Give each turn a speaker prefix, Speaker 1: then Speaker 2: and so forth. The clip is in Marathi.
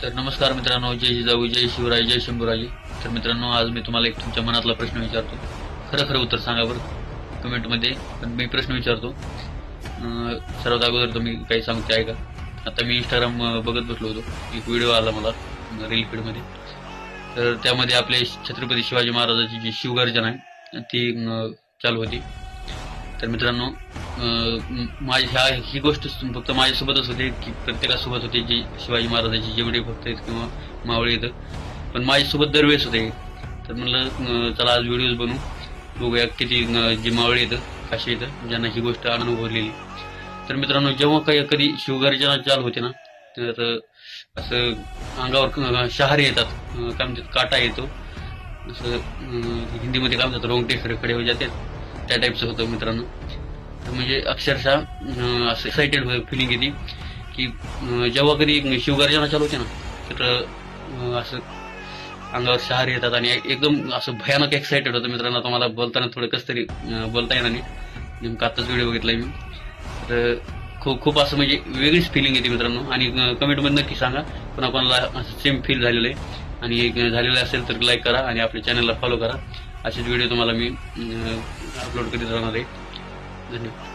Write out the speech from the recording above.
Speaker 1: तर नमस्कार मित्रांनो, जय जिजाऊ, जय शिवराय, जय शंभूराजे. तर मित्रांनो, आज मी तुम्हाला एक तुमच्या मनातला प्रश्न विचारतो. खरं खरं उत्तर सांगा बरं कमेंटमध्ये. पण मी प्रश्न विचारतो. सर्वात अगोदर तुम्ही काही सांगू ते ऐका. आता मी इंस्टाग्राम बघत बसलो होतो. एक व्हिडिओ आला मला रील फीडमध्ये. तर त्यामध्ये आपले छत्रपती शिवाजी महाराजांची जी शिवगर्जना आहे ती चालू होती. तर मित्रांनो, माझ्या ही गोष्ट फक्त माझ्यासोबतच होते की प्रत्येकासोबत होते, जी शिवाजी महाराजांची जेवढे भक्त आहेत किंवा मावळे आहेत, पण माझ्यासोबत दरवेळेस होते. तर म्हणलं चला आज व्हिडिओज बनवू, बघूया किती जी मावळे आहेत कशी आहेत ज्यांना ही गोष्ट अनुभवलेली. तर मित्रांनो, जेव्हा काही कधी शिवगर्जना चालू होते ना, तर असं अंगावर शहारे येतात, काय म्हणतात काटा येतो, असं हिंदीमध्ये काय म्हणतात रोंगटे खडे खडे हो जाते, त्या टाईपचं होतं मित्रांनो. तर म्हणजे अक्षरशः असं एक्साइटेड फिलिंग येते की जेव्हा कधी शिवगर्जना चालू होते ना, तर असं अंगावर शहारे येतात आणि एकदम असं भयानक एक्साइटेड होतं मित्रांनो. आता मला बोलताना थोडं कसं तरी बोलता येणार नाही, नेमकं आत्ताच व्हिडिओ बघितलाय मी. तर खूप खूप असं म्हणजे वेगळीच फिलिंग येते मित्रांनो. आणि कमेंटमध्ये नक्की सांगा कोणाकोणाला असं सेम फील झालेलं आहे, आणि झालेलं असेल तर लाईक करा आणि आपल्या चॅनलला फॉलो करा. असेच व्हिडिओ तुम्हाला मी अपलोड करीत राहणार आहे. धन्यवाद.